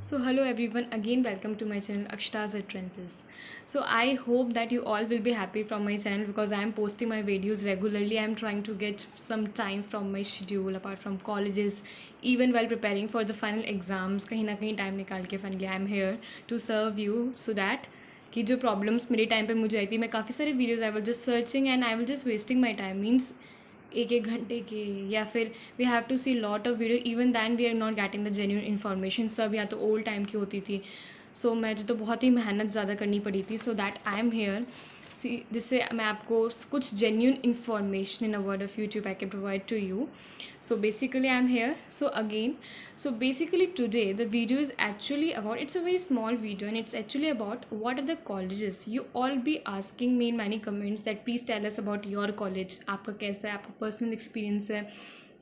So hello everyone, again welcome to my channel Akshita's Utterances. So I hope that you all will be happy from my channel because I am posting my videos regularly. I am trying to get some time from my schedule apart from colleges, even while preparing for the final exams. कहीं ना कहीं time निकाल के finally I am here to serve you so that कि जो problems मेरे time पे मुझे आई थी, मैं काफ़ी सारे videos I will just searching and I will just wasting my time means एक एक घंटे के, या फिर we have to see lot of video even then we are not getting the genuine information. सब या तो ओल्ड टाइम की होती थी, सो मुझे तो बहुत ही मेहनत ज़्यादा करनी पड़ी थी so that I am here see, जिससे मैं आपको कुछ genuine information in a word of YouTube I can provide to you. So basically I'm here. So basically today the video is actually about, it's a very small video and it's actually about what are the colleges. You all be asking me in many comments that please tell us about your college, आपका कैसा है, आपका personal experience है,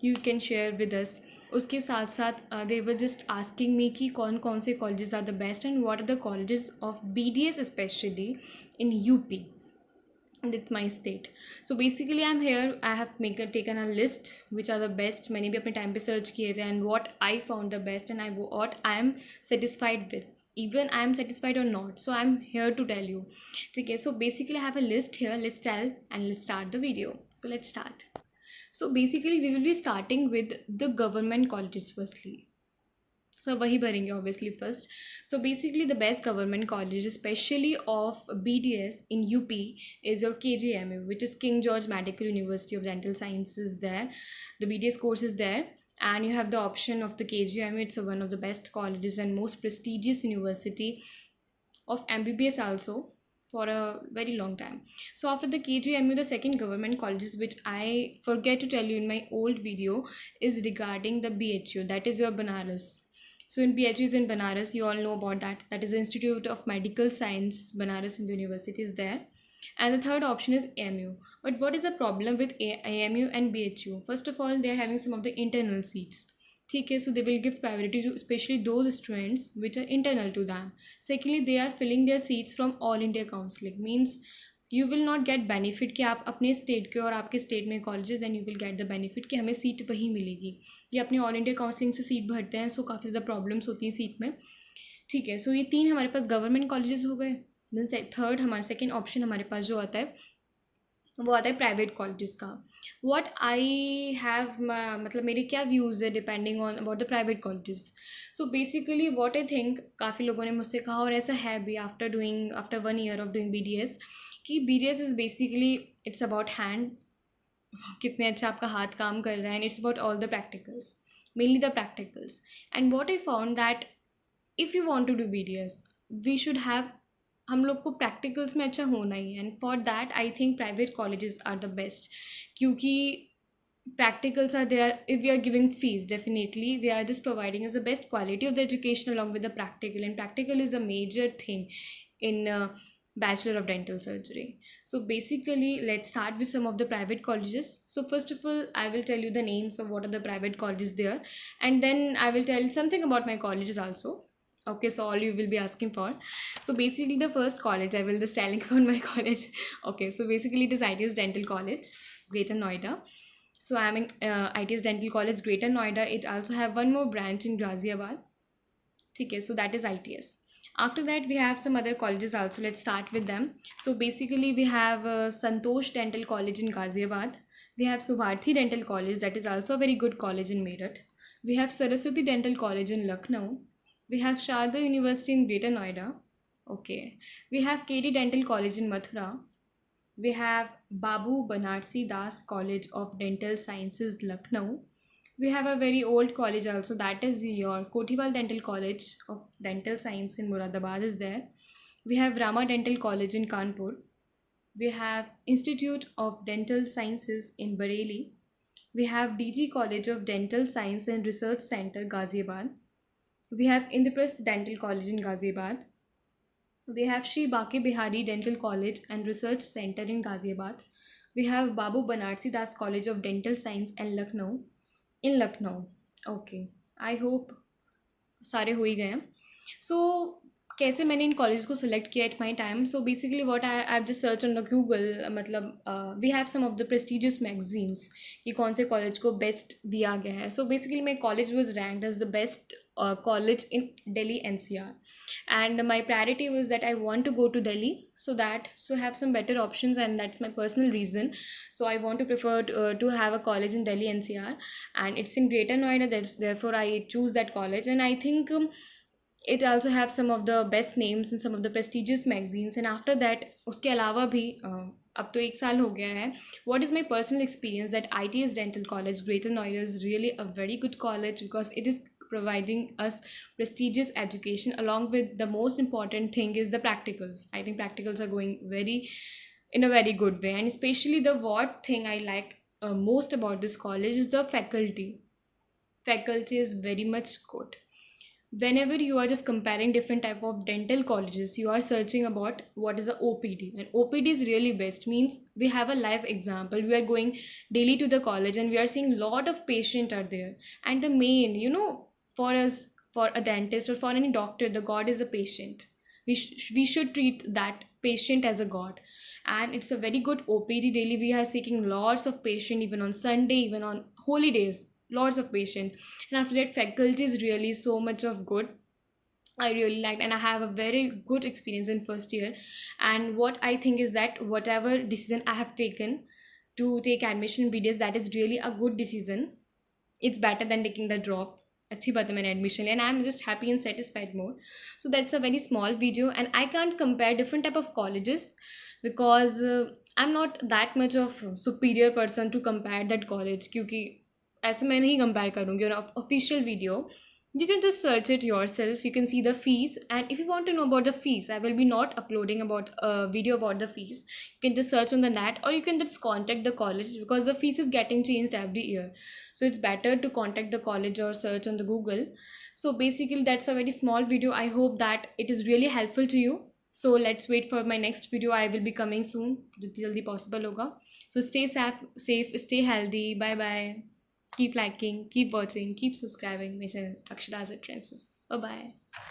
you can share with us. उसके साथ साथ they were just asking me कि कौन कौन से colleges are the best and what are the colleges of BDS especially in UP with my state. So basically I'm here, I have taken a list which are the best. मैंने भी अपने time पे search किए थे and what I found the best and what I am satisfied with, even I am satisfied or not, so I'm here to tell you. ठीक है, so basically I have a list here. Let's tell and let's start the video. So let's start. So basically we will be starting with the government colleges firstly. So वही भरेंगे obviously first. So basically the best government college especially of BDS in UP is your KGMU, which is King George Medical University of Dental Sciences there. The BDS course is there and you have the option of the KGMU. It's one of the best colleges and most prestigious university of MBBS also for a very long time. So after the KGMU, the second government colleges which I forget to tell you in my old video is regarding the BHU, that is your Banaras. So in BHU is in Banaras, you all know about that. That is the Institute of Medical Science, Banaras Hindu University is there. And the third option is AMU. But what is the problem with AMU and BHU? First of all, they are having some of the internal seats. ठीक है, so they will give priority to especially those students which are internal to them. Secondly, they are filling their seats from all India counseling, means you will not get benefit कि आप अपने state के और आपके state में colleges, then you will get the benefit कि हमें seat वही मिलेगी. ये अपने ऑल इंडिया काउंसलिंग से सीट भरते हैं, सो काफ़ी ज़्यादा प्रॉब्लम्स होती हैं सीट में. ठीक है, सो ये तीन हमारे पास गवर्नमेंट कॉलेजेस हो गए. देन थर्ड हमारा सेकेंड ऑप्शन हमारे पास जो आता है वो आता है प्राइवेट कॉलेजेस का. व्हाट आई हैव, मतलब मेरे क्या व्यूज़ है depending on about the private colleges. So basically what I think, काफ़ी लोगों ने मुझसे कहा और ऐसा है भी after 1 year of doing BDS कि BDS is basically it's about hand, कितने अच्छा आपका हाथ काम कर रहा है, and it's about all the practicals, mainly the practicals. And what I found that if you want to do BDS we should have, हम लोग को प्रैक्टिकल्स में अच्छा होना ही है. And for that I think private colleges are the best, क्योंकि practicals are there. If we are giving fees, definitely they are just providing us the best quality of the education along with the practical, and practical is a major thing in Bachelor of Dental Surgery. So basically let's start with some of the private colleges. So first of all I will tell you the names of what are the private colleges there, and then I will tell something about my colleges also. Okay, so all you will be asking for. So basically the first college I will just telling about my college. Okay, so basically it is ITS Dental College, Greater Noida. So I'm in ITS Dental College, Greater Noida. It also have one more branch in Ghaziabad. Okay, so that is ITS. After that, we have some other colleges also. Let's start with them. So basically, we have Santosh Dental College in Ghaziabad. We have Subharthi Dental College, that is also a very good college in Meerut. We have Saraswati Dental College in Lucknow. We have Sharda University in Greater Noida. Okay. We have KD Dental College in Mathura. We have Babu Banarsi Das College of Dental Sciences, Lucknow. We have a very old college also, that is your Kotiwal Dental College of Dental Science in Moradabad is there. We have Rama Dental College in Kanpur. We have Institute of Dental Sciences in Bareilly. We have DG College of Dental Science and Research Center, Ghaziabad. We have Indraprasth Dental College in Ghaziabad. We have Shri Baki Bihari Dental College and Research Center in Ghaziabad. We have Babu Banarsi Das College of Dental Science and Lucknow. In Lucknow. Okay. I hope सारे हो ही गए हैं. So कैसे मैंने इन college को select किया at my time. So basically what I have just search on the Google. मतलब we have some of the prestigious magazines कि कौन से कॉलेज को बेस्ट दिया गया है. So basically my college was ranked as the best college in Delhi NCR, and my priority was that I want to go to Delhi so have some better options, and that's my personal reason. So I want to prefer to have a college in Delhi NCR, and it's in Greater Noida. Therefore I choose that college, and I think it also have some of the best names in some of the prestigious magazines. And after that उसके अलावा भी अब तो 1 साल हो गया है. What is my personal experience that ITS Dental College Greater Noida is really a very good college because it is providing us prestigious education. Along with the most important thing is the practicals. I think practicals are going very in a very good way, and especially the what thing I like most about this college is the faculty. Faculty is very much good. Whenever you are just comparing different type of dental colleges, you are searching about what is a OPD, and OPD is really best. Means we have a live example. We are going daily to the college and we are seeing lot of patient are there. And the main, for us, for a dentist or for any doctor, the god is a patient. We should treat that patient as a god, and it's a very good OPD. Daily we are seeking lots of patient, even on Sunday, even on holy days, lots of patient. And after that, faculty is really so much of good. I really liked, and I have a very good experience in first year. And what I think is that whatever decision I have taken to take admission in BDS, that is really a good decision. It's better than taking the drop. अच्छी बात है मैंने admission लिया, and I'm just happy and satisfied more. So that's a very small video, and I can't compare different type of colleges because I'm not that much of superior person to compare that college. क्योंकि ऐसे मैं नहीं compare करूँगी on official video. You can just search it yourself. You can see the fees, and if you want to know about the fees, I will be not uploading about a video about the fees. You can just search on the net, or you can just contact the college because the fees is getting changed every year. So it's better to contact the college or search on the Google. So basically that's a very small video. I hope that it is really helpful to you. So let's wait for my next video. I will be coming soon, जितनी जल्दी possible होगा. So stay safe, stay healthy. Bye bye. Keep liking, keep watching, keep subscribing my channel Akshita's Entrances. Bye bye.